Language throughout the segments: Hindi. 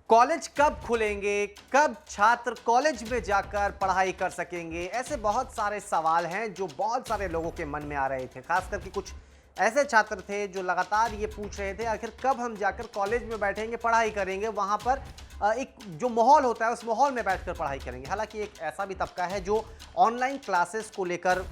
कॉलेज कब खुलेंगे, कब छात्र कॉलेज में जाकर पढ़ाई कर सकेंगे? ऐसे बहुत सारे सवाल हैं जो बहुत सारे लोगों के मन में आ रहे थे। खास करके कुछ ऐसे छात्र थे जो लगातार ये पूछ रहे थे आखिर कब हम जाकर कॉलेज में बैठेंगे, पढ़ाई करेंगे, वहाँ पर एक जो माहौल होता है उस माहौल में बैठकर पढ़ाई करेंगे। हालांकि एक ऐसा भी तबका है जो ऑनलाइन क्लासेस को लेकर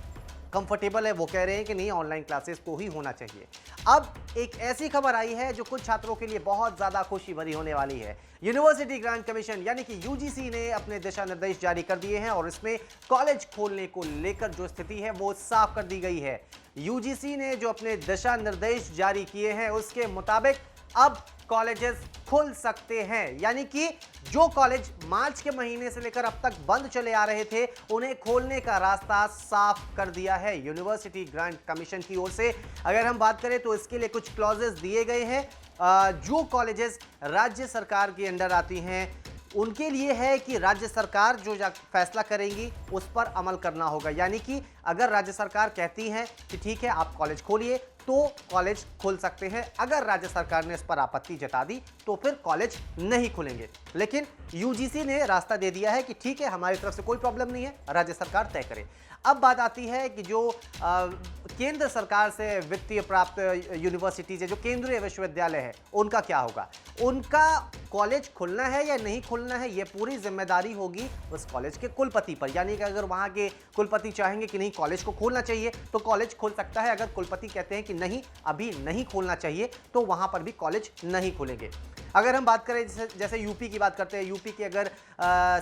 कंफर्टेबल है, वो कह रहे हैं कि नहीं, ऑनलाइन क्लासेस को ही होना चाहिए। अब एक ऐसी खबर आई है जो कुछ छात्रों के लिए बहुत ज़्यादा खुशी भरी होने वाली है। यूनिवर्सिटी ग्रांट कमीशन यानी कि यूजीसी ने अपने दिशा निर्देश जारी कर दिए हैं और इसमें कॉलेज खोलने को लेकर जो स्थिति है वो साफ कर दी गई है। यूजीसी ने जो अपने दिशा निर्देश जारी किए हैं उसके मुताबिक अब कॉलेजेस खुल सकते हैं, यानी कि जो कॉलेज मार्च के महीने से लेकर अब तक बंद चले आ रहे थे उन्हें खोलने का रास्ता साफ कर दिया है यूनिवर्सिटी ग्रांट कमीशन की ओर से। अगर हम बात करें तो इसके लिए कुछ क्लॉजेस दिए गए हैं। जो कॉलेजेस राज्य सरकार के अंडर आती हैं उनके लिए है कि राज्य सरकार जो फैसला करेंगी उस पर अमल करना होगा, यानी कि अगर राज्य सरकार कहती है कि ठीक है आप कॉलेज खोलिए तो कॉलेज खुल सकते हैं। अगर राज्य सरकार ने इस पर आपत्ति जता दी तो फिर कॉलेज नहीं खुलेंगे। लेकिन यूजीसी ने रास्ता दे दिया है कि ठीक है हमारी तरफ से कोई प्रॉब्लम नहीं है, राज्य सरकार तय करे। अब बात आती है कि जो केंद्र सरकार से वित्तीय प्राप्त यूनिवर्सिटीज है, जो केंद्रीय विश्वविद्यालय है, उनका क्या होगा? उनका कॉलेज खुलना है या नहीं खुलना है, ये पूरी जिम्मेदारी होगी उस कॉलेज के कुलपति पर। यानी कि अगर वहाँ के कुलपति चाहेंगे कि नहीं कॉलेज को खोलना चाहिए तो कॉलेज खुल सकता है। अगर कुलपति कहते हैं कि नहीं अभी नहीं खोलना चाहिए तो वहाँ पर भी कॉलेज नहीं खुलेंगे। अगर हम बात करें जैसे यूपी की बात करते हैं, यूपी की अगर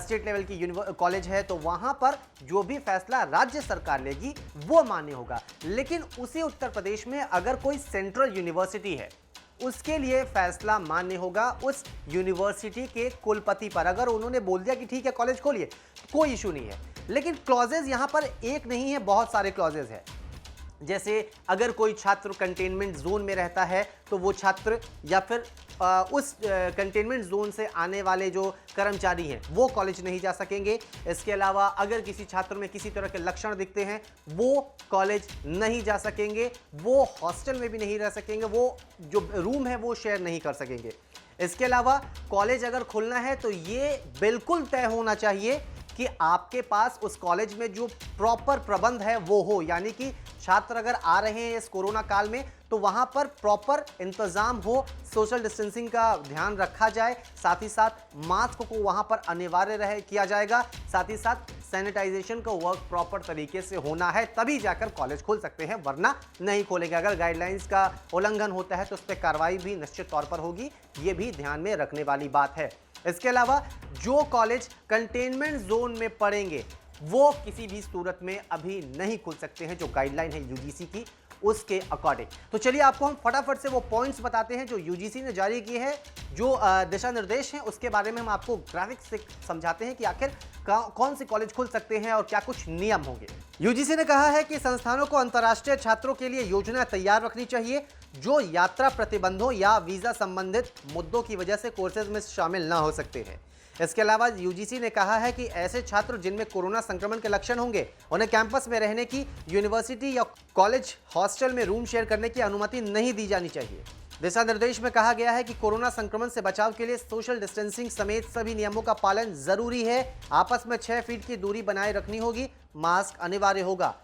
स्टेट लेवल की कॉलेज है तो वहाँ पर जो भी फैसला राज्य सरकार लेगी वो मान्य होगा। लेकिन उसी उत्तर प्रदेश में अगर कोई सेंट्रल यूनिवर्सिटी है उसके लिए फैसला मान्य होगा उस यूनिवर्सिटी के कुलपति पर। अगर उन्होंने बोल दिया कि ठीक है कॉलेज खोलिए तो कोई इशू नहीं है। लेकिन क्लॉजेज यहाँ पर एक नहीं है, बहुत सारे क्लॉजेज हैं। जैसे अगर कोई छात्र कंटेनमेंट जोन में रहता है तो वो छात्र या फिर उस कंटेनमेंट जोन से आने वाले जो कर्मचारी हैं वो कॉलेज नहीं जा सकेंगे। इसके अलावा अगर किसी छात्र में किसी तरह के लक्षण दिखते हैं वो कॉलेज नहीं जा सकेंगे, वो हॉस्टल में भी नहीं रह सकेंगे, वो जो रूम है वो शेयर नहीं कर सकेंगे। इसके अलावा कॉलेज अगर खुलना है तो ये बिल्कुल तय होना चाहिए कि आपके पास उस कॉलेज में जो प्रॉपर प्रबंध है वो हो, यानी कि छात्र अगर आ रहे हैं इस कोरोना काल में तो वहां पर प्रॉपर इंतजाम हो, सोशल डिस्टेंसिंग का ध्यान रखा जाए, साथ ही साथ मास्क को वहां पर अनिवार्य रहे किया जाएगा, साथ ही साथ सैनिटाइजेशन का वर्क प्रॉपर तरीके से होना है, तभी जाकर कॉलेज खोल सकते हैं, वरना नहीं खोलेंगे। अगर गाइडलाइंस का उल्लंघन होता है तो उस पर कार्रवाई भी निश्चित तौर पर होगी, ये भी ध्यान में रखने वाली बात है। इसके अलावा जो कॉलेज कंटेनमेंट जोन में पड़ेंगे वो किसी भी सूरत में अभी नहीं खुल सकते हैं, जो गाइडलाइन है यूजीसी की उसके अकॉर्डिंग। तो चलिए आपको हम फटाफट से वो पॉइंट्स बताते हैं जो यूजीसी ने जारी किए हैं, जो दिशा निर्देश हैं उसके बारे में हम आपको ग्राफिक्स से समझाते हैं कि आखिर कौन से कॉलेज खुल सकते हैं और क्या कुछ नियम होंगे। यूजीसी ने कहा है कि संस्थानों को अंतर्राष्ट्रीय छात्रों के लिए योजना तैयार रखनी चाहिए जो यात्रा प्रतिबंधों या वीजा संबंधित मुद्दों की वजह से कोर्सेज में शामिल न हो सकते हैं। इसके अलावा यूजीसी ने कहा है कि ऐसे छात्र जिनमें कोरोना संक्रमण के लक्षण होंगे उन्हें कैंपस में रहने की, यूनिवर्सिटी या कॉलेज हॉस्टल में रूम शेयर करने की अनुमति नहीं दी जानी चाहिए। दिशा निर्देश में कहा गया है कि कोरोना संक्रमण से बचाव के लिए सोशल डिस्टेंसिंग समेत सभी नियमों का पालन जरूरी है। आपस में 6 फीट की दूरी बनाए रखनी होगी, मास्क अनिवार्य होगा।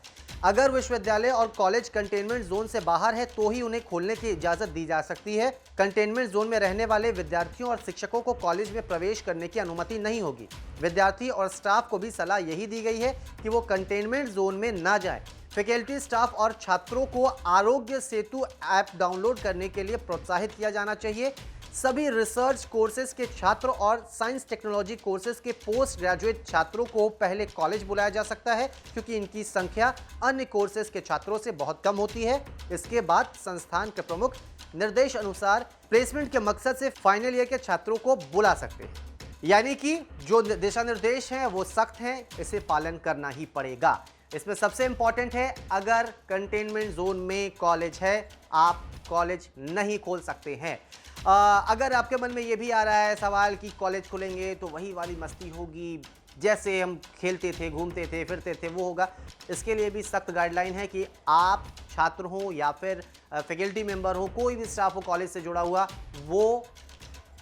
अगर विश्वविद्यालय और कॉलेज कंटेनमेंट जोन से बाहर है तो ही उन्हें खोलने की इजाजत दी जा सकती है। कंटेनमेंट जोन में रहने वाले विद्यार्थियों और शिक्षकों को कॉलेज में प्रवेश करने की अनुमति नहीं होगी। विद्यार्थी और स्टाफ को भी सलाह यही दी गई है कि वो कंटेनमेंट जोन में ना जाएं। फैकल्टी, स्टाफ और छात्रों को आरोग्य सेतु ऐप डाउनलोड करने के लिए प्रोत्साहित किया जाना चाहिए। सभी रिसर्च कोर्सेज के छात्र और साइंस टेक्नोलॉजी कोर्सेज के पोस्ट ग्रेजुएट छात्रों को पहले कॉलेज बुलाया जा सकता है क्योंकि इनकी संख्या अन्य कोर्सेज के छात्रों से बहुत कम होती है। इसके बाद संस्थान के प्रमुख निर्देश अनुसार प्लेसमेंट के मकसद से फाइनल ईयर के छात्रों को बुला सकते हैं। यानी कि जो दिशा निर्देश हैं वो सख्त हैं, इसे पालन करना ही पड़ेगा। इसमें सबसे इंपॉर्टेंट है अगर कंटेनमेंट जोन में कॉलेज है आप कॉलेज नहीं खोल सकते हैं। अगर आपके मन में ये भी आ रहा है सवाल कि कॉलेज खुलेंगे तो वही वाली मस्ती होगी जैसे हम खेलते थे, घूमते थे, फिरते थे, वो होगा, इसके लिए भी सख्त गाइडलाइन है कि आप छात्र हो या फिर फैकल्टी मेंबर हो, कोई भी स्टाफ हो कॉलेज से जुड़ा हुआ, वो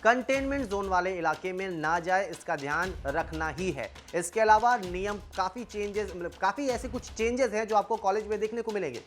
कंटेनमेंट जोन वाले इलाके में ना जाए, इसका ध्यान रखना ही है। इसके अलावा नियम काफ़ी चेंजेस, मतलब काफ़ी ऐसे कुछ चेंजेस हैं जो आपको कॉलेज में देखने को मिलेंगे।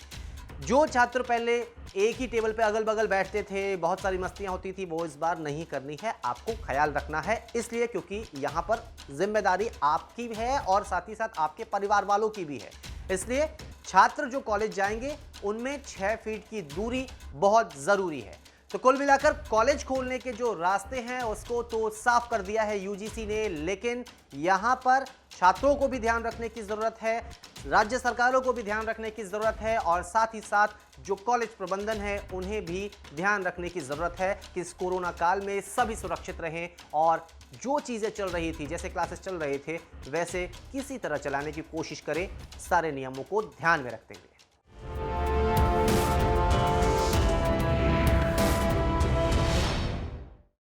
जो छात्र पहले एक ही टेबल पे अगल बगल बैठते थे, बहुत सारी मस्तियां होती थी, वो इस बार नहीं करनी है। आपको ख्याल रखना है, इसलिए क्योंकि यहाँ पर जिम्मेदारी आपकी है और साथ ही साथ आपके परिवार वालों की भी है। इसलिए छात्र जो कॉलेज जाएंगे उनमें 6 फीट की दूरी बहुत ज़रूरी है। तो कुल मिलाकर कॉलेज खोलने के जो रास्ते हैं उसको तो साफ कर दिया है यूजीसी ने, लेकिन यहाँ पर छात्रों को भी ध्यान रखने की ज़रूरत है, राज्य सरकारों को भी ध्यान रखने की ज़रूरत है और साथ ही साथ जो कॉलेज प्रबंधन है उन्हें भी ध्यान रखने की ज़रूरत है कि इस कोरोना काल में सभी सुरक्षित रहें और जो चीज़ें चल रही थी, जैसे क्लासेस चल रहे थे, वैसे किसी तरह चलाने की कोशिश करें, सारे नियमों को ध्यान में रखते हुए।